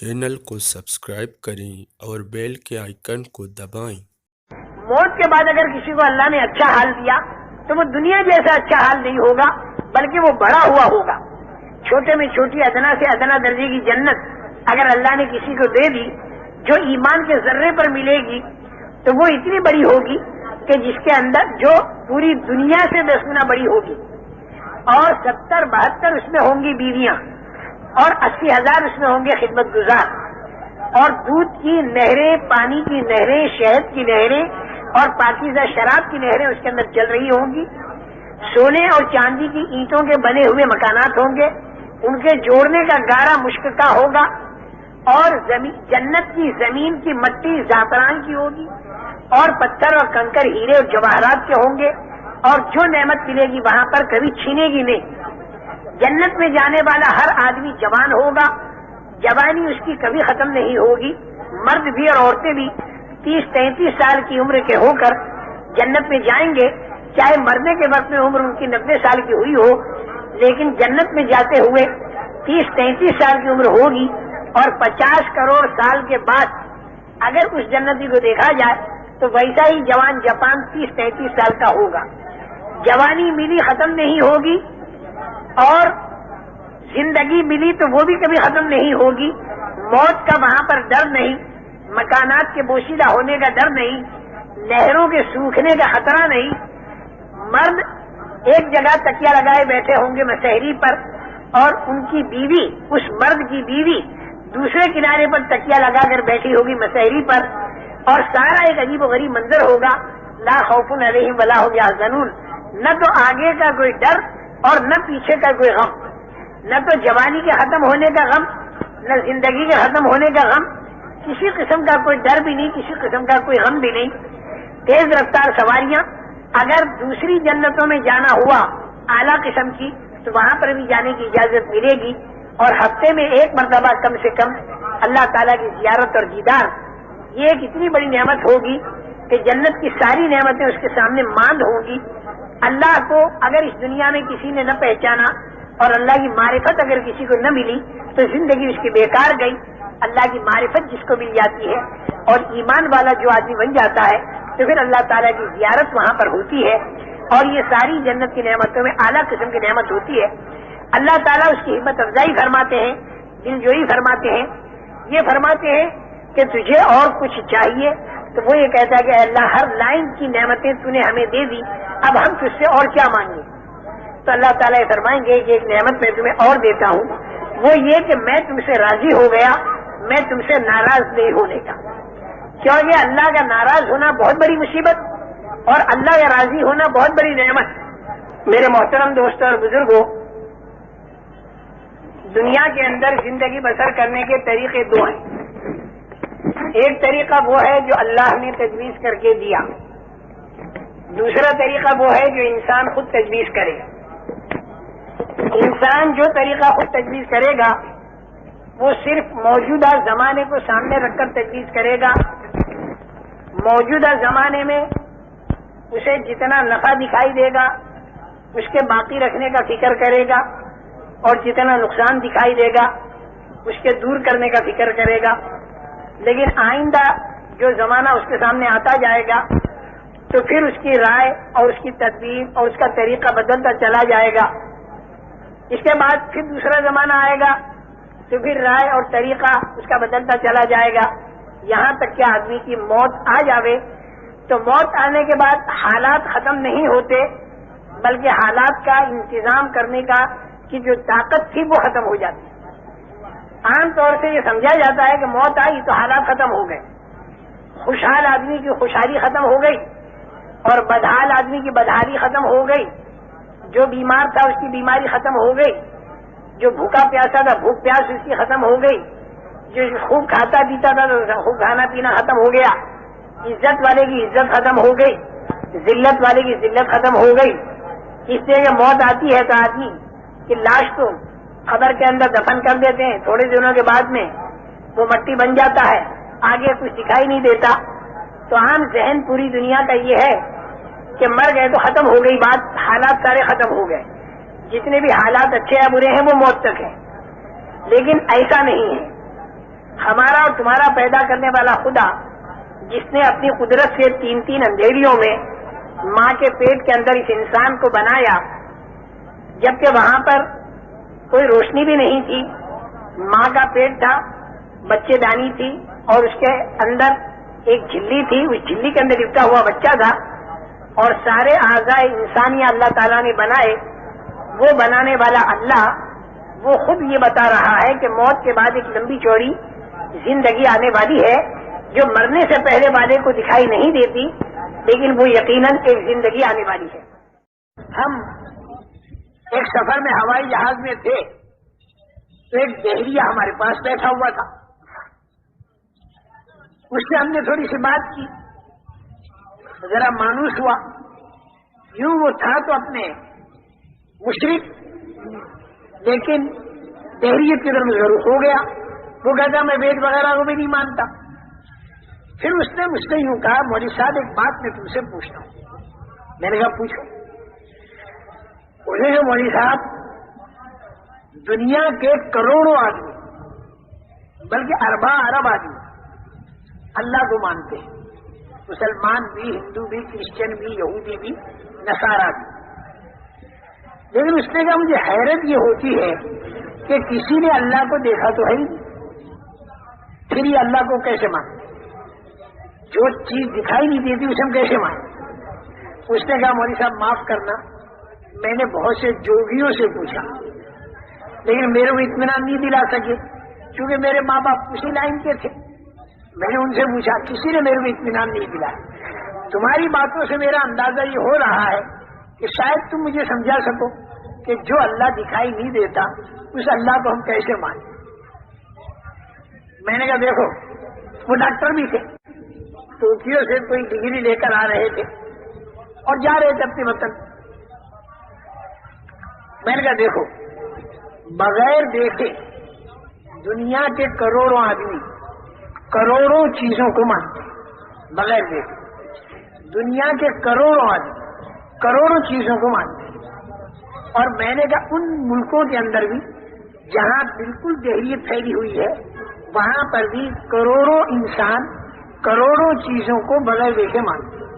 Channel کو subscribe کریں اور بیل کے آئیکن کو دبائیں۔ موت کے بعد اگر کسی کو اللہ نے اچھا حال دیا تو وہ دنیا جیسا اچھا حال نہیں ہوگا، بلکہ وہ بڑا ہوا ہوگا۔ چھوٹے میں چھوٹی ادنا سے ادنا درجے کی جنت اگر اللہ نے کسی کو دے دی جو ایمان کے ذرے پر ملے گی تو وہ اتنی بڑی ہوگی کہ جس کے اندر جو پوری دنیا سے 10 گنا بڑی ہوگی، اور 70-72 اس میں ہوں گی بیویاں، اور 80,000 اس میں ہوں گے خدمت گزار، اور دودھ کی نہریں، پانی کی نہریں، شہد کی نہریں اور پاکیزہ شراب کی نہریں اس کے اندر چل رہی ہوں گی۔ سونے اور چاندی کی اینٹوں کے بنے ہوئے مکانات ہوں گے، ان کے جوڑنے کا گارا مشک کا ہوگا، اور جنت کی زمین کی مٹی زعفران کی ہوگی، اور پتھر اور کنکر ہیرے اور جواہرات کے ہوں گے، اور جو نعمت ملے گی وہاں پر کبھی چھینے گی نہیں۔ جنت میں جانے والا ہر آدمی جوان ہوگا، جوانی اس کی کبھی ختم نہیں ہوگی۔ مرد بھی اور عورتیں بھی 30-33 سال کی عمر کے ہو کر جنت میں جائیں گے، چاہے مرنے کے وقت میں عمر ان کی 90 سال کی ہوئی ہو، لیکن جنت میں جاتے ہوئے 30-33 سال کی عمر ہوگی، اور 50 کروڑ سال کے بعد اگر اس جنتی کو دیکھا جائے تو ویسا ہی جوان جاپان 30-33 سال کا ہوگا۔ جوانی ملی ختم نہیں ہوگی، اور زندگی ملی تو وہ بھی کبھی ختم نہیں ہوگی۔ موت کا وہاں پر ڈر نہیں، مکانات کے بوسیدہ ہونے کا ڈر نہیں، نہروں کے سوکھنے کا خطرہ نہیں۔ مرد ایک جگہ تکیہ لگائے بیٹھے ہوں گے مسحری پر، اور ان کی بیوی، اس مرد کی بیوی دوسرے کنارے پر تکیہ لگا کر بیٹھی ہوگی مسحری پر، اور سارا ایک عجیب و غریب منظر ہوگا۔ لا خوف علیہم ولا هم یحزنون، نہ تو آگے کا کوئی ڈر اور نہ پیچھے کا کوئی غم، نہ تو جوانی کے ختم ہونے کا غم، نہ زندگی کے ختم ہونے کا غم، کسی قسم کا کوئی ڈر بھی نہیں، کسی قسم کا کوئی غم بھی نہیں۔ تیز رفتار سواریاں، اگر دوسری جنتوں میں جانا ہوا اعلیٰ قسم کی تو وہاں پر بھی جانے کی اجازت ملے گی، اور ہفتے میں ایک مرتبہ کم سے کم اللہ تعالیٰ کی زیارت اور دیدار، یہ ایک اتنی بڑی نعمت ہوگی کہ جنت کی ساری نعمتیں اس کے سامنے ماند ہوں گی۔ اللہ کو اگر اس دنیا میں کسی نے نہ پہچانا اور اللہ کی معرفت اگر کسی کو نہ ملی تو زندگی اس کی بیکار گئی۔ اللہ کی معرفت جس کو مل جاتی ہے اور ایمان والا جو آدمی بن جاتا ہے تو پھر اللہ تعالیٰ کی زیارت وہاں پر ہوتی ہے، اور یہ ساری جنت کی نعمتوں میں اعلیٰ قسم کی نعمت ہوتی ہے۔ اللہ تعالیٰ اس کی ہمت افزائی فرماتے ہیں، دل جوئی فرماتے ہیں، یہ فرماتے ہیں کہ تجھے اور کچھ چاہیے؟ تو وہ یہ کہتا ہے کہ اللہ ہر لائن کی نعمتیں تو نے ہمیں دے دی، اب ہم تجھ سے اور کیا مانگیں؟ تو اللہ تعالیٰ یہ فرمائیں گے کہ ایک نعمت میں تمہیں اور دیتا ہوں، وہ یہ کہ میں تم سے راضی ہو گیا، میں تم سے ناراض نہیں ہونے کا۔ کیونکہ اللہ کا ناراض ہونا بہت بڑی مصیبت اور اللہ کا راضی ہونا بہت بڑی نعمت۔ میرے محترم دوستوں اور بزرگوں، دنیا کے اندر زندگی بسر کرنے کے طریقے دو ہیں۔ ایک طریقہ وہ ہے جو اللہ نے تجویز کر کے دیا، دوسرا طریقہ وہ ہے جو انسان خود تجویز کرے۔ انسان جو طریقہ خود تجویز کرے گا وہ صرف موجودہ زمانے کو سامنے رکھ کر تجویز کرے گا۔ موجودہ زمانے میں اسے جتنا نفع دکھائی دے گا اس کے باقی رکھنے کا فکر کرے گا، اور جتنا نقصان دکھائی دے گا اس کے دور کرنے کا فکر کرے گا۔ لیکن آئندہ جو زمانہ اس کے سامنے آتا جائے گا تو پھر اس کی رائے اور اس کی تدبیر اور اس کا طریقہ بدلتا چلا جائے گا۔ اس کے بعد پھر دوسرا زمانہ آئے گا تو پھر رائے اور طریقہ اس کا بدلتا چلا جائے گا، یہاں تک کہ آدمی کی موت آ جاوے۔ تو موت آنے کے بعد حالات ختم نہیں ہوتے، بلکہ حالات کا انتظام کرنے کا کی جو طاقت تھی وہ ختم ہو جاتی۔ عام طور سے یہ سمجھا جاتا ہے کہ موت آئی تو حالات ختم ہو گئے، خوشحال آدمی کی خوشحالی ختم ہو گئی اور بدحال آدمی کی بدحالی ختم ہو گئی، جو بیمار تھا اس کی بیماری ختم ہو گئی، جو بھوکا پیاسا تھا بھوک پیاس اس کی ختم ہو گئی، جو خوب کھاتا پیتا تھا تو خوب کھانا پینا ختم ہو گیا، عزت والے کی عزت ختم ہو گئی، ذلت والے کی ذلت ختم ہو گئی۔ اس لیے کہ موت آتی ہے تو آدمی کی لاش تو قبر کے اندر دفن کر دیتے ہیں، تھوڑے دنوں کے بعد میں وہ مٹی بن جاتا ہے، آگے کچھ دکھائی نہیں دیتا۔ تو عام ذہن پوری دنیا کا یہ ہے کہ مر گئے تو ختم ہو گئی بات، حالات سارے ختم ہو گئے، جتنے بھی حالات اچھے یا برے ہیں وہ موت تک ہیں۔ لیکن ایسا نہیں ہے، اور تمہارا پیدا کرنے والا خدا جس نے اپنی قدرت سے 3 اندھیریوں میں ماں کے پیٹ کے اندر اس انسان کو بنایا، جبکہ وہاں پر کوئی روشنی بھی نہیں تھی، ماں کا پیٹ تھا، بچے دانی تھی اور اس کے اندر ایک جھلی تھی، اس جھلی کے اندر لپٹا ہوا بچہ تھا، اور سارے اعضاء انسانی اللہ تعالیٰ نے بنائے، وہ بنانے والا اللہ وہ خود یہ بتا رہا ہے کہ موت کے بعد ایک لمبی چوڑی زندگی آنے والی ہے جو مرنے سے پہلے والے کو دکھائی نہیں دیتی، لیکن وہ یقیناً ایک زندگی آنے والی ہے۔ ہم ایک سفر میں ہوائی جہاز میں تھے تو ایک بحریہ ہمارے پاس بیٹھا ہوا تھا، اس سے ہم نے تھوڑی سی بات کی، ذرا مانوس ہوا، یوں وہ تھا تو اپنے مشرک لیکن بحریت کی طرف ضرور ہو گیا، وہ کہتا میں وید وغیرہ کو بھی نہیں مانتا۔ پھر اس نے مجھ سے یوں کہا مولوی صاحب ایک بات میں تم سے پوچھتا ہوں۔ میں نے کہا پوچھو۔ انہوں نے مولوی صاحب دنیا کے کروڑوں آدمی بلکہ ارباں ارب آدمی اللہ کو مانتے ہیں، مسلمان بھی، ہندو بھی، کرسچن بھی، یہودی بھی، نصارہ بھی، لیکن اس نے کہا مجھے حیرت یہ ہوتی ہے کہ کسی نے اللہ کو دیکھا تو ہے ہی نہیں، پھر یہ اللہ کو کیسے مانتے؟ جو چیز دکھائی نہیں دیتی اسے ہم کیسے مانتے؟ اس نے کہا مولوی صاحب معاف کرنا، میں نے بہت سے جوگیوں سے پوچھا لیکن میرے کو اطمینان نہیں دلا سکے، کیونکہ میرے ماں باپ اسی لائن کے تھے۔ میں نے ان سے پوچھا، کسی نے میرے کو اطمینان نہیں دلایا۔ تمہاری باتوں سے میرا اندازہ یہ ہو رہا ہے کہ شاید تم مجھے سمجھا سکو کہ جو اللہ دکھائی نہیں دیتا اس اللہ کو ہم کیسے مانیں۔ میں نے کہا دیکھو، وہ ڈاکٹر بھی تھے، ٹوکیو سے کوئی ڈگری لے کر آ رہے تھے اور جا رہے تھے اپنے وطن۔ میں نے کہا دیکھو، بغیر دیکھے دنیا کے کروڑوں آدمی کروڑوں چیزوں کو مانتے ہیں، بغیر دیکھے دنیا کے کروڑوں آدمی کروڑوں چیزوں کو مانتے ہیں، اور میں نے کہا ان ملکوں کے اندر بھی جہاں بالکل دہریت پھیلی ہوئی ہے وہاں پر بھی کروڑوں انسان کروڑوں چیزوں کو بغیر دیکھے مانتے ہیں۔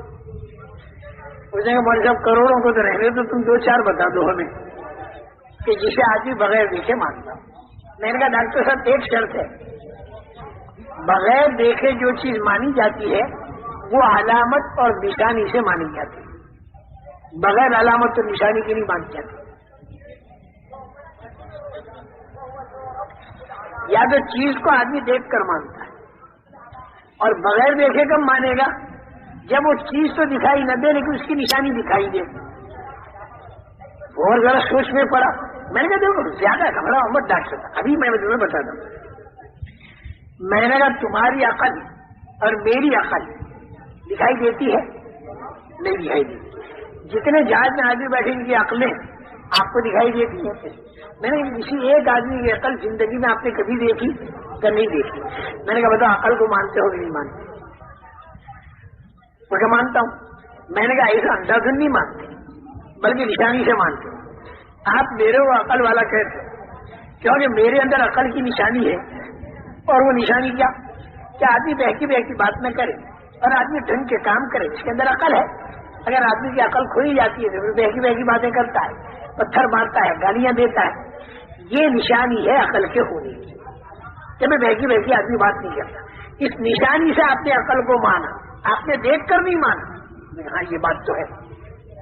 اس نے کہا مولوی صاحب کروڑوں کو تو رہنے تو تم 2-4 بتا دو ہمیں کہ جسے آدمی بغیر دیکھے مانتا۔ میں نے کہا ڈاکٹر صاحب ایک شرط ہے، بغیر دیکھے جو چیز مانی جاتی ہے وہ علامت اور نشانی سے مانی جاتی ہے، بغیر علامت اور نشانی کی نہیں مانی جاتی۔ یا تو چیز کو آدمی دیکھ کر مانتا ہے، اور بغیر دیکھے کب مانے گا؟ جب وہ چیز تو دکھائی نہ دے لیکن اس کی نشانی دکھائی دے۔ اور ذرا سوچ میں پڑا، میں نے کہا دیکھو زیادہ گھبراؤ مت ڈاکٹر صاحب، ابھی میں تمہیں بتاتا ہوں۔ میں نے کہا تمہاری عقل اور میری عقل دکھائی دیتی ہے؟ نہیں دکھائی دیتی۔ جتنے جہاز میں آدمی بیٹھے ان کی عقلیں آپ کو دکھائی دیتی ہیں؟ میں نے کسی ایک آدمی کی عقل زندگی میں آپ نے کبھی دیکھی کہ نہیں دیکھی؟ میں نے کہا بتاؤ عقل کو مانتے ہو کہ نہیں مانتے؟ وہ کہ مانتا ہوں۔ میں نے کہا ایسا اندھاધن نہیں مانتے بلکہ نشانی سے مانتے۔ آپ میرے کو عقل والا کہتے کیونکہ میرے اندر عقل کی نشانی ہے، اور وہ نشانی کیا کہ آدمی بہکی بہکی بات نہ کرے اور آدمی ڈھنگ کے کام کرے، اس کے اندر عقل ہے۔ اگر آدمی کی عقل کھوئی جاتی ہے تو پھر بہکی بہکی باتیں کرتا ہے، پتھر مارتا ہے، گالیاں دیتا ہے۔ یہ نشانی ہے عقل کے ہونے کی کہ میں بہکی بہکی آدمی بات نہیں کرتا۔ اس نشانی سے آپ نے عقل کو مانا، آپ نے دیکھ کر نہیں مانا۔ ہاں یہ بات تو ہے،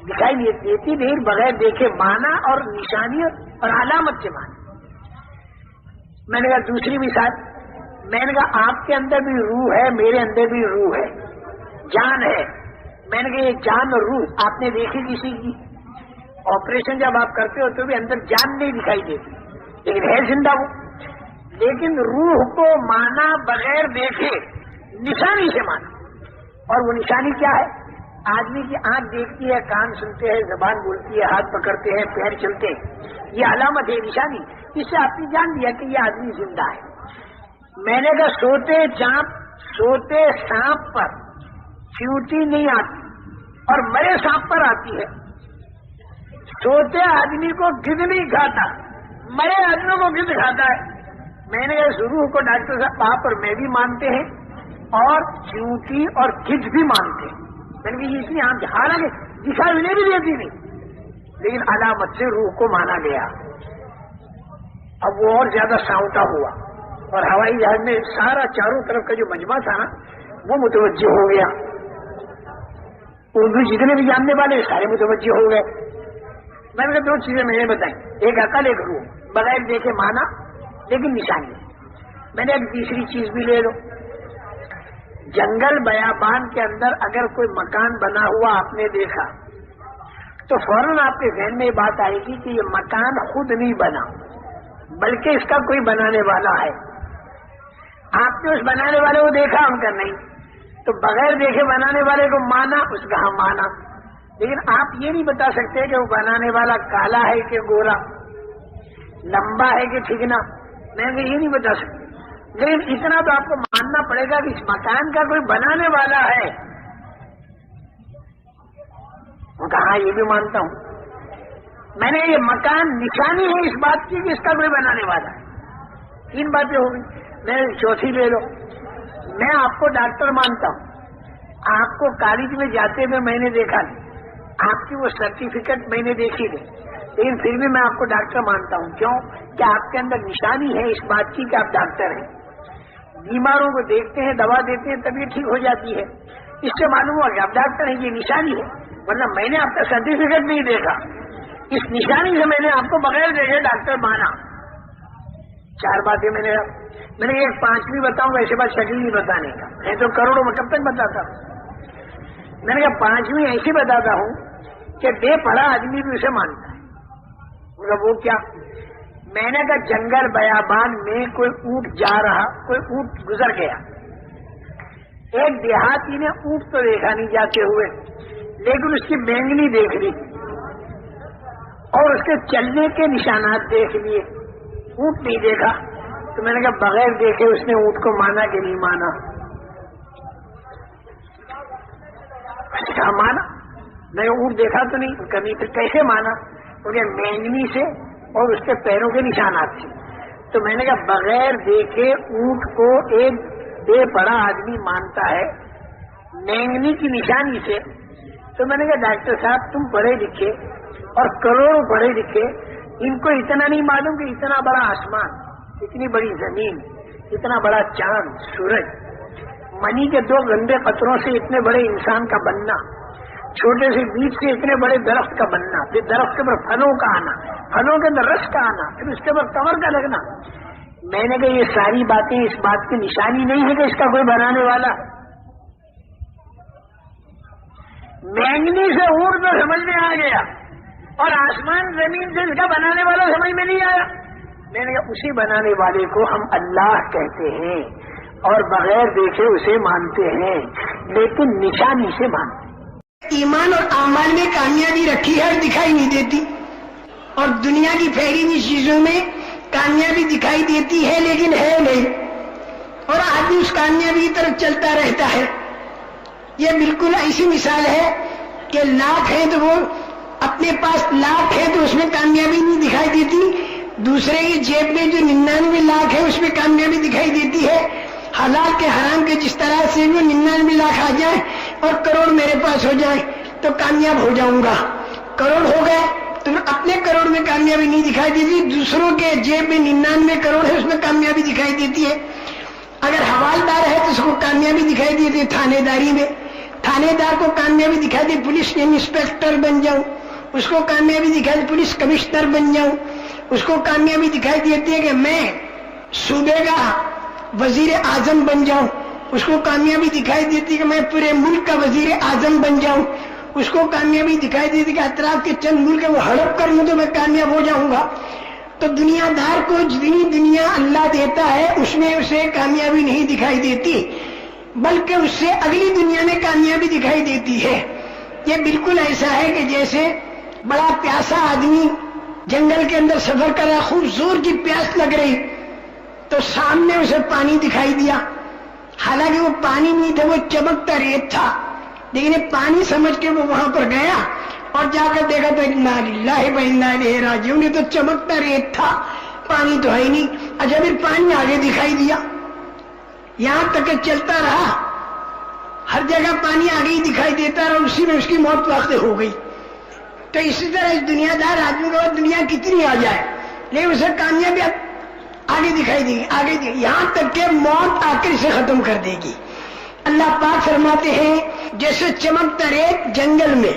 دکھائی نہیں دیتی نہیں، بغیر دیکھے مانا اور نشانی اور علامت سے مانا۔ میں نے کہا دوسری مثال، میں نے کہا آپ کے اندر بھی روح ہے، میرے اندر بھی روح ہے، جان ہے۔ میں نے کہا یہ جان اور روح آپ نے دیکھی کسی کی؟ آپریشن جب آپ کرتے ہو تو بھی اندر جان نہیں دکھائی دیتی لیکن ہے زندہ وہ۔ لیکن روح کو مانا بغیر دیکھے، نشانی سے مانا، اور وہ نشانی کیا ہے؟ آدمی کی آنکھ دیکھتی ہے، کان سنتے ہیں، زبان بولتی ہے، ہاتھ پکڑتے ہیں، پیر چلتے ہیں، یہ علامت ہے، نشانی۔ اس سے آپ نے جان لیا کہ یہ آدمی زندہ ہے۔ میں نے کہا سوتے سانپ پر چیونٹی نہیں آتی اور مرے سانپ پر آتی ہے۔ سوتے آدمی کو گدھ نہیں کھاتا، مرے آدمیوں کو گدھ کھاتا ہے۔ میں نے اس روح کو ڈاکٹر صاحب آپ اور میں بھی مانتے ہیں اور چیونٹی اور گدھ بھی مانتے ہیں. میں نے کہا یہ اتنی عام، حالانکہ دکھائی انہیں بھی دیتی نہیں، لیکن علامت سے روح کو مانا گیا. اب وہ اور زیادہ ساؤنٹا ہوا اور ہوائی جہاز میں سارا چاروں طرف کا جو مجمع تھا نا وہ متوجہ ہو گیا. اردو جتنے بھی جاننے والے سارے متوجہ ہو گئے. میں نے کہا دو چیزیں میں نے بتائیں، ایک عقل ایک روح، بغیر دیکھے مانا لیکن نشانی. میں نے ایک تیسری چیز بھی لے لو، جنگل بیابان کے اندر اگر کوئی مکان بنا ہوا آپ نے دیکھا تو فوراً آپ کے ذہن میں یہ بات آئے گی کہ یہ مکان خود نہیں بنا بلکہ اس کا کوئی بنانے والا ہے. آپ نے اس بنانے والے کو دیکھا، ہم کا نہیں، تو بغیر دیکھے بنانے والے کو مانا، اس کا ہم مانا. لیکن آپ یہ نہیں بتا سکتے کہ وہ بنانے والا کالا ہے کہ گورا، لمبا ہے کہ ٹھیکنا، میں یہ نہیں بتا سکتی. لیکن اتنا تو آپ کو ماننا پڑے گا کہ اس مکان کا کوئی بنانے والا ہے. وہ کہا یہ بھی مانتا ہوں. میں نے یہ مکان نشانی ہے اس بات کی کہ اس کا کوئی بنانے والا ہے. 3 باتیں ہو گئی. میں چوتھی لے لو، میں آپ کو ڈاکٹر مانتا ہوں، آپ کو کالج میں جاتے ہوئے میں نے دیکھا نہیں، آپ کی وہ سرٹیفکیٹ میں نے دیکھی نہیں، لیکن پھر بھی میں آپ کو ڈاکٹر مانتا ہوں. کیوں؟ کہ آپ کے اندر نشانی ہے اس بات کی کہ آپ ڈاکٹر ہیں. بیماروں کو دیکھتے ہیں، دوا دیتے ہیں، طبیعت ٹھیک ہو جاتی ہے، اس سے معلوم ہوا کہ آپ ڈاکٹر ہیں، یہ نشانی ہے. ورنہ میں نے آپ کا سرٹیفکیٹ نہیں دیکھا، اس نشانی سے میں نے آپ کو بغیر دیکھے ڈاکٹر مانا. 4 باتیں میں نے ایک 5ویں بتاؤں گا، ایسے بات شکل نہیں بتانے کا، میں تو کروڑوں میں کب تک بتاتا ہوں. میں نے کہا 5ویں ایسی بتاتا ہوں کہ بے پڑھا آدمی بھی اسے مانتا ہے. وہ کیا؟ میں نے کہا جنگل بیابان میں کوئی اونٹ جا رہا، کوئی اونٹ گزر گیا، ایک دیہاتی نے اونٹ تو دیکھا نہیں جاتے ہوئے، لیکن اس کی بینگنی دیکھ لی اور اس کے چلنے کے نشانات دیکھ لیے، اونٹ نہیں دیکھا. تو میں نے کہا بغیر دیکھے اس نے اونٹ کو مانا کہ نہیں مانا؟ کہا مانا. میں اونٹ دیکھا تو نہیں، کبھی پھر کیسے مانا؟ کیونکہ مینگنی سے اور اس کے پیروں کے نشانات تھے. تو میں نے کہا بغیر دیکھے اونٹ کو ایک بے پڑھا آدمی مانتا ہے مینگنی کی نشانی سے. تو میں نے کہا ڈاکٹر صاحب تم پڑھے لکھے اور کروڑوں پڑھے لکھے، ان کو اتنا نہیں معلوم کہ اتنا بڑا آسمان، اتنی بڑی زمین، اتنا بڑا چاند سورج، منی کے 2 گندے قطروں سے اتنے بڑے انسان کا بننا، چھوٹے سے بیج سے اتنے بڑے درخت کا بننا، پھر درخت کے اوپر پھلوں کا آنا، پھلوں کے اندر رس کا آنا، پھر اس کے اوپر کمر کا لگنا. میں نے کہا یہ ساری باتیں اس بات کی نشانی نہیں ہے کہ اس کا کوئی بنانے والا. مینگنی سے اونٹ تو سمجھ میں آ گیا اور آسمان زمین سے اس کا بنانے والا سمجھ میں نہیں آیا. میں نے کہا اسی بنانے والے کو ہم اللہ کہتے ہیں اور بغیر دیکھے اسے مانتے ہیں، لیکن نشانی سے مانتے ہیں. ایمان اور اعمال میں کامیابی رکھی ہے اور دکھائی نہیں دیتی، اور دنیا کی پھیلی ہوئی چیزوں میں کامیابی دکھائی دیتی ہے لیکن ہے نہیں، اور آدمی اس کامیابی کی طرف چلتا رہتا ہے. یہ بالکل ایسی مثال ہے کہ لاکھ ہے تو وہ اپنے پاس لاکھ ہے تو اس میں کامیابی نہیں دکھائی دیتی، دوسرے کی جیب میں جو 99 لاکھ ہے اس میں کامیابی دکھائی دیتی ہے. حلال کے حرام کے جس طرح سے وہ 99 لاکھ آ جائیں اور کروڑ میرے پاس ہو جائیں تو کامیاب ہو جاؤں گا. کروڑ ہو گئے تو اپنے کروڑ میں کامیابی نہیں دکھائی دیتی، دوسروں کے جیب میں 99 کروڑ ہے اس میں کامیابی دکھائی دیتی ہے. اگر حوالدار ہے تو اس کو کامیابی دکھائی دیتی ہے تھانے داری میں، تھانے دار کو کامیابی دکھائی دی پولیس انسپیکٹر بن جاؤں، اس کو کامیابی دکھائی دی پولیس کمشنر بن جاؤں، اس کو کامیابی دکھائی دیتی ہے کہ میں صوبے کا وزیر اعظم بن جاؤں، اس کو کامیابی دکھائی دیتی ہے کہ میں پورے ملک کا وزیر اعظم بن جاؤں، اس کو کامیابی دکھائی دیتی ہے کہ اطراف کے چند ملک وہ ہڑپ کر لوں تو میں کامیاب ہو جاؤں گا. تو دنیا دار کو جتنی دنیا اللہ دیتا ہے اس میں اسے کامیابی نہیں دکھائی دیتی، بلکہ اس سے اگلی دنیا میں کامیابی دکھائی دیتی ہے. یہ بالکل ایسا ہے کہ جیسے بڑا پیاسا آدمی جنگل کے اندر سفر کر رہا، خوب زور کی پیاس لگ رہی تو سامنے اسے پانی دکھائی دیا، حالانکہ وہ پانی نہیں تھا، وہ چمکتا ریت تھا، لیکن یہ پانی سمجھ کے وہ وہاں پر گیا اور جا کر دیکھا تو انا للہ و انا الیہ راجعون، یہ تو چمکتا ریت تھا، پانی تو ہے ہی نہیں. اچھا پھر پانی آگے دکھائی دیا، یہاں تک کہ چلتا رہا، ہر جگہ پانی آگے ہی دکھائی دیتا رہا، اسی میں اس کی موت واقع ہو گئی. تو اسی طرح اس دنیا دار آدمی کو دنیا کتنی آ جائے لیکن اسے کامیابی آگے دکھائی دے گی، آگے دے گی، یہاں تک کہ موت آ کر اسے ختم کر دے گی. اللہ پاک فرماتے ہیں جیسے چمکتا ریت جنگل میں،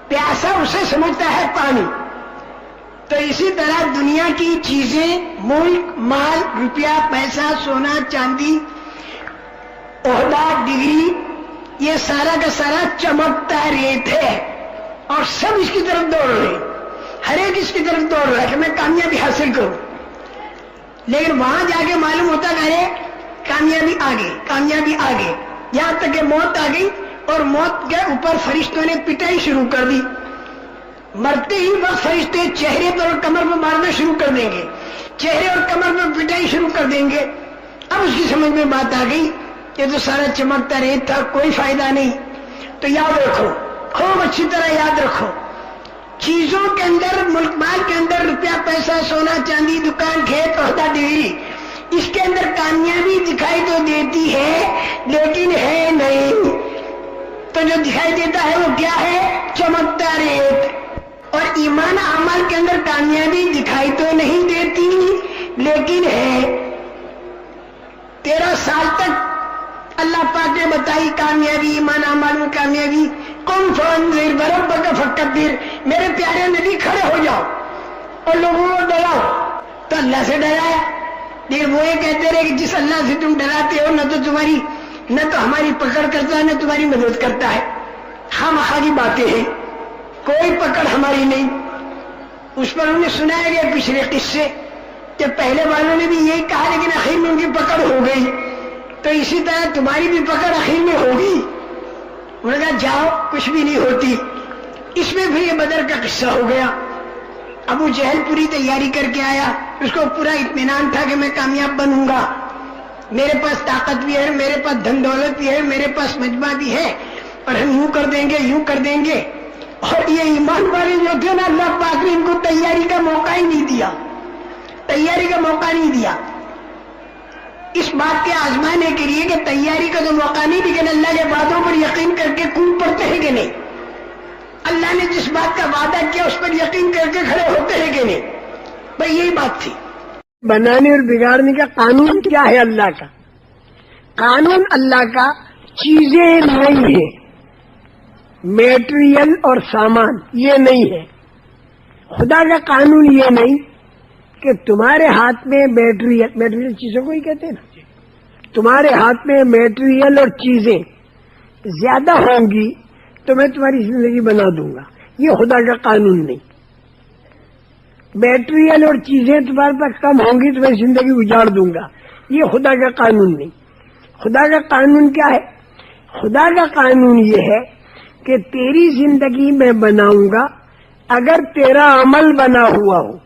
پیاسا اسے سمجھتا ہے پانی، تو اسی طرح دنیا کی چیزیں، ملک، مال، روپیہ، پیسہ، سونا، چاندی، عہدہ، ڈگری، یہ سارا کا سارا چمکتا ریت ہے اور سب اس کی طرف دوڑ رہے ہیں، ہر ایک اس کی طرف دوڑ رہا ہے کہ میں کامیابی حاصل کروں. لیکن وہاں جا کے معلوم ہوتا کہ ارے کامیابی آگے، کامیابی آگے، یہاں تک کہ موت آ گئی اور موت کے اوپر فرشتوں نے پٹائی شروع کر دی. مرتے ہی وقت فرشتے چہرے پر اور کمر پر مارنا شروع کر دیں گے، چہرے اور کمر پر پٹائی شروع کر دیں گے. اب اس کی سمجھ میں بات آ گئی یہ تو سارا چمکتا ریت تھا، کوئی فائدہ نہیں. تو یاد رکھو، خوب اچھی طرح یاد رکھو، چیزوں کے اندر، ملک مال کے اندر، روپیہ، پیسہ، سونا، چاندی، دکان، کھیت، عہدہ، ڈگری، اس کے اندر کامیابی دکھائی تو دیتی ہے لیکن ہے نہیں. تو جو دکھائی دیتا ہے وہ کیا ہے؟ چمکتا ریت. اور ایمان اعمال کے اندر کامیابی دکھائی تو نہیں دیتی لیکن ہے. 13 سال تک اللہ پاک نے بتائی کامیابی، ایمان اعمال میں کامیابی. قم فانذر وربک فکبر، میرے پیارے نبی کھڑے ہو جاؤ اور لوگوں کو ڈراؤ. تو اللہ سے ڈرایا، لیکن وہ یہ کہتے رہے کہ جس اللہ سے تم ڈراتے ہو نہ تو ہماری پکڑ کرتا ہے نہ تمہاری مدد کرتا ہے. خامخواہ کی باتیں ہیں، کوئی پکڑ ہماری نہیں. اس پر انہیں سنایا گیا پچھلے قصے کہ پہلے والوں نے بھی یہی کہا لیکن آخر میں ان کی پکڑ ہو گئی، تو اسی طرح تمہاری بھی پکڑ آخر میں ہوگی. انہوں نے کہا جاؤ کچھ بھی نہیں ہوتی. اس میں پھر یہ بدر کا قصہ ہو گیا. ابو جہل پوری تیاری کر کے آیا، اس کو پورا اطمینان تھا کہ میں کامیاب بنوں گا، میرے پاس طاقت بھی ہے، میرے پاس دھن دولت بھی ہے، میرے پاس مجمع بھی ہے اور ہم یوں کر دیں گے، یوں کر دیں گے. اور یہ ایمان والے جو تھے نا، اللہ پاک نے ان کو تیاری کا موقع ہی نہیں دیا، تیاری کا موقع نہیں دیا. اس بات کے آزمانے کے لیے کہ تیاری کا تو موقع نہیں، لیکن اللہ کے وعدوں پر یقین کر کے کود پڑتے ہیں کہ نہیں؟ اللہ نے جس بات کا وعدہ کیا اس پر یقین کر کے کھڑے ہوتے ہیں کہ نہیں؟ بھائی یہی بات تھی. بنانے اور بگاڑنے کا قانون کیا ہے؟ اللہ کا قانون، اللہ کا چیزیں نہیں ہے، میٹریل اور سامان یہ نہیں ہے. خدا کا قانون یہ نہیں کہ تمہارے ہاتھ میں میٹریل چیزوں کو ہی کہتے ہیں نا، تمہارے ہاتھ میں میٹریل اور چیزیں زیادہ ہوں گی تو میں تمہاری زندگی بنا دوں گا. یہ خدا کا قانون نہیں. میٹریل اور چیزیں تمہارے پاس کم ہوں گی تو میں زندگی اجاڑ دوں گا. یہ خدا کا قانون نہیں. خدا کا قانون کیا ہے؟ خدا کا قانون یہ ہے کہ تیری زندگی میں بناؤں گا اگر تیرا عمل بنا ہوا ہو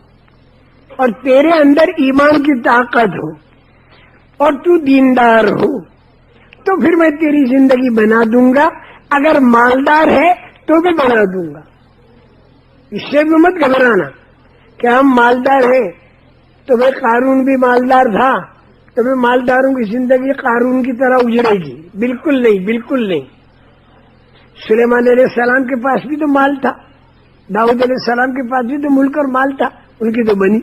اور تیرے اندر ایمان کی طاقت ہو اور تو دیندار ہو تو پھر میں تیری زندگی بنا دوں گا. اگر مالدار ہے تو بھی بنا دوں گا. اس سے بھی مت گھبرانا کہ ہم مالدار ہیں تو میں قارون بھی مالدار تھا تو میں مالداروں کی زندگی قارون کی طرح اجڑے گی. بالکل نہیں، بالکل نہیں. سلیمان علیہ السلام کے پاس بھی تو مال تھا، داؤد علیہ السلام کے پاس بھی تو ملک اور مال تھا، ان کی تو بنی.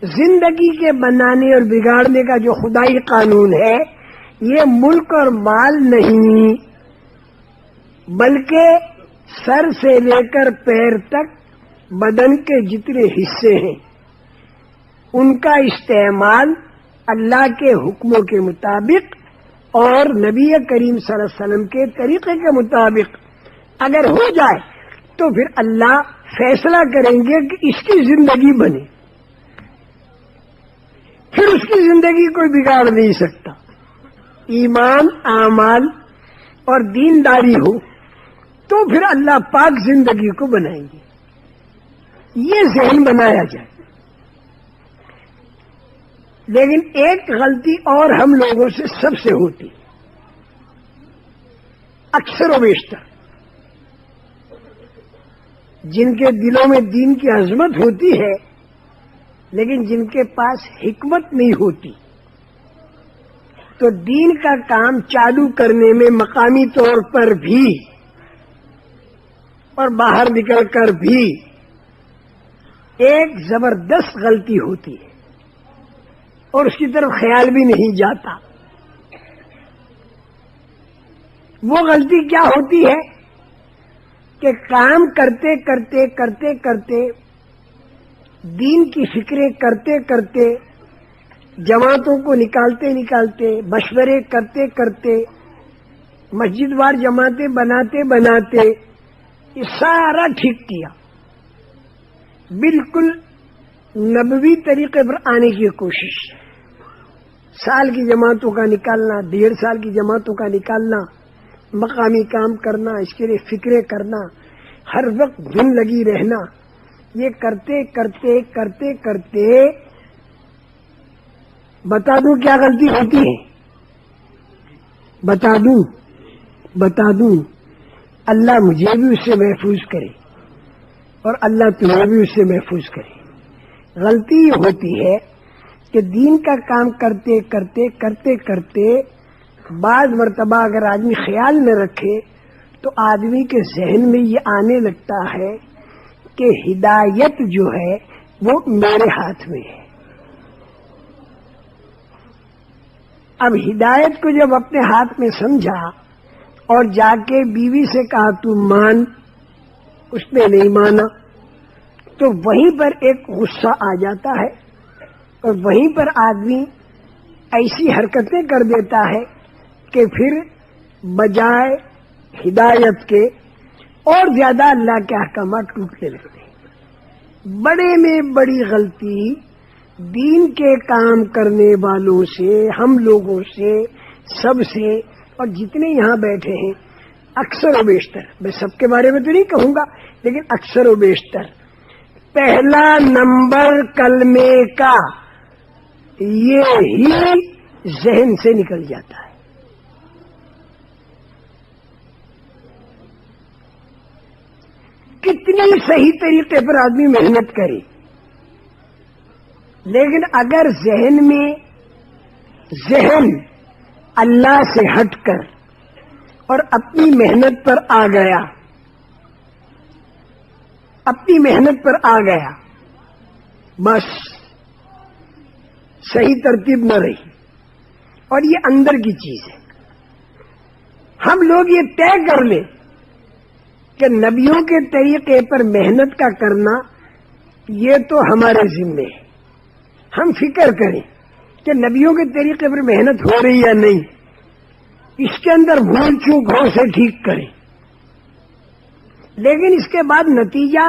زندگی کے بنانے اور بگاڑنے کا جو خدائی قانون ہے یہ ملک اور مال نہیں، بلکہ سر سے لے کر پیر تک بدن کے جتنے حصے ہیں ان کا استعمال اللہ کے حکموں کے مطابق اور نبی کریم صلی اللہ علیہ وسلم کے طریقے کے مطابق اگر ہو جائے تو پھر اللہ فیصلہ کریں گے کہ اس کی زندگی بنے. پھر اس کی زندگی کوئی بگاڑ نہیں سکتا. ایمان، اعمال اور دینداری ہو تو پھر اللہ پاک زندگی کو بنائیں گے. یہ ذہن بنایا جائے. لیکن ایک غلطی اور ہم لوگوں سے سب سے ہوتی، اکثر و بیشتر جن کے دلوں میں دین کی عظمت ہوتی ہے لیکن جن کے پاس حکمت نہیں ہوتی تو دین کا کام چالو کرنے میں مقامی طور پر بھی اور باہر نکل کر بھی ایک زبردست غلطی ہوتی ہے اور اس کی طرف خیال بھی نہیں جاتا. وہ غلطی کیا ہوتی ہے کہ کام کرتے کرتے کرتے کرتے دین کی فکریں کرتے کرتے جماعتوں کو نکالتے نکالتے مشورے کرتے کرتے مسجد وار جماعتیں بناتے بناتے یہ سارا ٹھیک کیا, بالکل نبوی طریقے پر آنے کی کوشش, سال کی جماعتوں کا نکالنا, 1.5 سال کی جماعتوں کا نکالنا, مقامی کام کرنا, اس کے لیے فکریں کرنا, ہر وقت دھن لگی رہنا, یہ کرتے کرتے کرتے کرتے بتا دوں کیا غلطی ہوتی ہے, بتا دوں اللہ مجھے بھی اس سے محفوظ کرے اور اللہ تمہیں بھی اس سے محفوظ کرے. غلطی یہ ہوتی ہے کہ دین کا کام کرتے کرتے کرتے کرتے بعض مرتبہ اگر آدمی خیال نہ رکھے تو آدمی کے ذہن میں یہ آنے لگتا ہے کہ ہدایت جو ہے وہ میرے ہاتھ میں ہے. اب ہدایت کو جب اپنے ہاتھ میں سمجھا اور جا کے بیوی سے کہا تو مان, اس نے نہیں مانا, تو وہیں پر ایک غصہ آ جاتا ہے اور وہیں پر آدمی ایسی حرکتیں کر دیتا ہے کہ پھر بجائے ہدایت کے اور زیادہ اللہ کے احکامات ٹوٹنے لگتے ہیں. بڑے میں بڑی غلطی دین کے کام کرنے والوں سے, ہم لوگوں سے, سب سے, اور جتنے یہاں بیٹھے ہیں اکثر و بیشتر, میں سب کے بارے میں تو نہیں کہوں گا لیکن اکثر و بیشتر, پہلا نمبر کلمے کا یہ ہی ذہن سے نکل جاتا ہے. کتنی صحیح طریقے پر آدمی محنت کرے, لیکن اگر ذہن اللہ سے ہٹ کر اور اپنی محنت پر آ گیا, بس صحیح ترتیب نہ رہی. اور یہ اندر کی چیز ہے. ہم لوگ یہ طے کر لیں کہ نبیوں کے طریقے پر محنت کا کرنا یہ تو ہمارے ذمے ہے. ہم فکر کریں کہ نبیوں کے طریقے پر محنت ہو رہی یا نہیں, اس کے اندر بھول چوک ہو سے ٹھیک کریں. لیکن اس کے بعد نتیجہ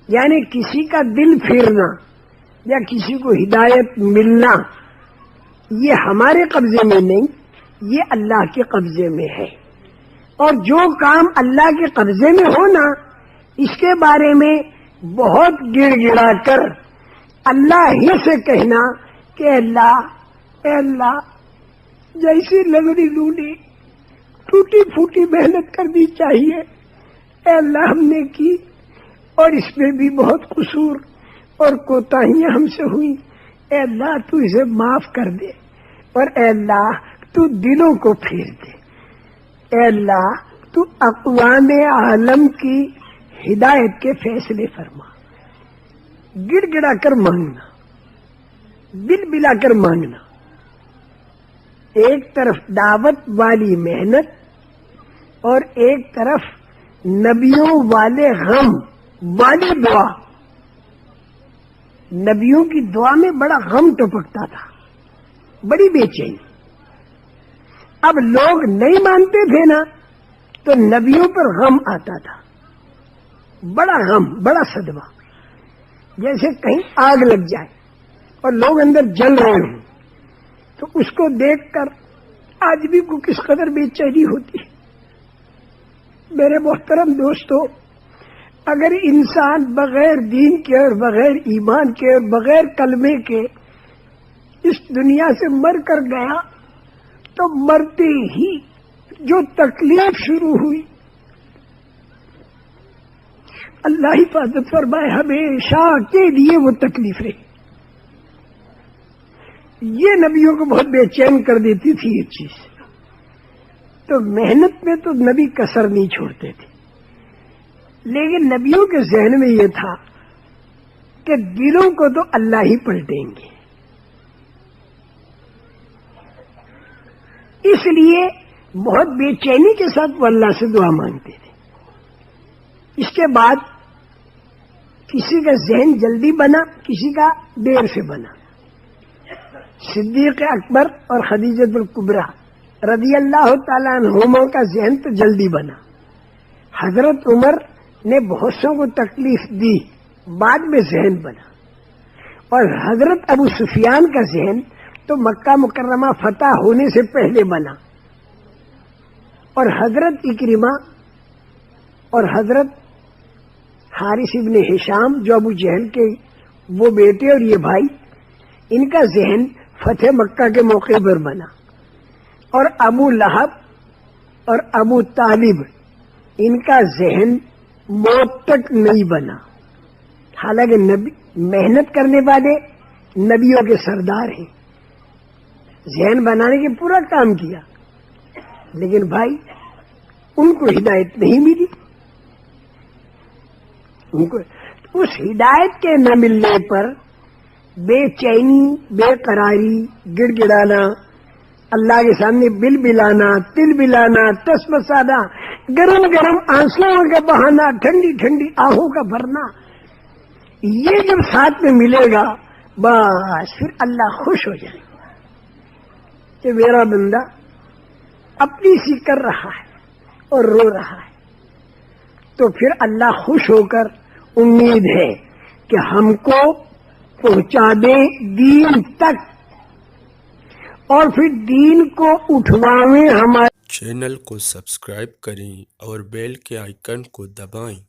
یعنی کسی کا دل پھیرنا یا کسی کو ہدایت ملنا یہ ہمارے قبضے میں نہیں, یہ اللہ کے قبضے میں ہے. اور جو کام اللہ کے قبضے میں ہونا اس کے بارے میں بہت گڑ گڑا کر اللہ ہی سے کہنا کہ اے اللہ جیسی لگڑی لوڑی ٹوٹی پھوٹی محنت کرنی چاہیے, اے اللہ ہم نے کی اور اس میں بھی بہت قصور اور کوتاہیاں ہم سے ہوئی, اے اللہ تو اسے معاف کر دے, اور اے اللہ تو دلوں کو پھیر دے, اے اللہ تو اقوام عالم کی ہدایت کے فیصلے فرما. گڑ گڑا کر مانگنا, بل بلا کر مانگنا. ایک طرف دعوت والی محنت اور ایک طرف نبیوں والے غم والی دعا. نبیوں کی دعا میں بڑا غم ٹپکتا تھا, بڑی بے چینی. اب لوگ نہیں مانتے تھے نا تو نبیوں پر غم آتا تھا, بڑا غم, بڑا صدمہ, جیسے کہیں آگ لگ جائے اور لوگ اندر جل رہے ہوں تو اس کو دیکھ کر آدمی کو کس قدر بے چینی ہوتی ہے. میرے محترم دوستو, اگر انسان بغیر دین کے اور بغیر ایمان کے اور بغیر کلمے کے اس دنیا سے مر کر گیا تو مرتے ہی جو تکلیف شروع ہوئی, اللہ حفاظت فرمائے, ہمیشہ کے لیے وہ تکلیف رہی. یہ نبیوں کو بہت بے چین کر دیتی تھی یہ چیز. تو محنت میں تو نبی کسر نہیں چھوڑتے تھے، لیکن نبیوں کے ذہن میں یہ تھا کہ دلوں کو تو اللہ ہی پلٹیں گے، اس لیے بہت بے چینی کے ساتھ وہ اللہ سے دعا مانگتے تھے. اس کے بعد کسی کا ذہن جلدی بنا، کسی کا دیر سے بنا. صدیق اکبر اور خدیجۃ الکبریٰ رضی اللہ تعالیٰ عنہما کا ذہن تو جلدی بنا. حضرت عمر نے بہت سو کو تکلیف دی، بعد میں ذہن بنا. اور حضرت ابو سفیان کا ذہن تو مکہ مکرمہ فتح ہونے سے پہلے بنا. اور حضرت اکرمہ اور حضرت حارث ابن ہشام جو ابو جہل کے وہ بیٹے اور یہ بھائی، ان کا ذہن فتح مکہ کے موقع پر بنا. اور ابو لہب اور ابو طالب ان کا ذہن موت تک نہیں بنا، حالانکہ نبی محنت کرنے والے نبیوں کے سردار ہیں، ذہن بنانے کے پورا کام کیا، لیکن بھائی ان کو ہدایت نہیں ملی. ان کو اس ہدایت کے نہ ملنے پر بے چینی، بے قراری، گڑ گڑانا، اللہ کے سامنے بل بلانا، تل بلانا، تسمسانا، گرم گرم آنسوؤں کا بہانا، ٹھنڈی ٹھنڈی آہوں کا بھرنا، یہ جب ساتھ میں ملے گا بس پھر اللہ خوش ہو جائے گا کہ میرا بندہ اپنی سی کر رہا ہے اور رو رہا ہے. تو پھر اللہ خوش ہو کر امید ہے کہ ہم کو پہنچا دے دین تک، اور پھر دین کو اٹھواویں ہمارے چینل کو سبسکرائب کریں اور بیل کے آئیکن کو دبائیں.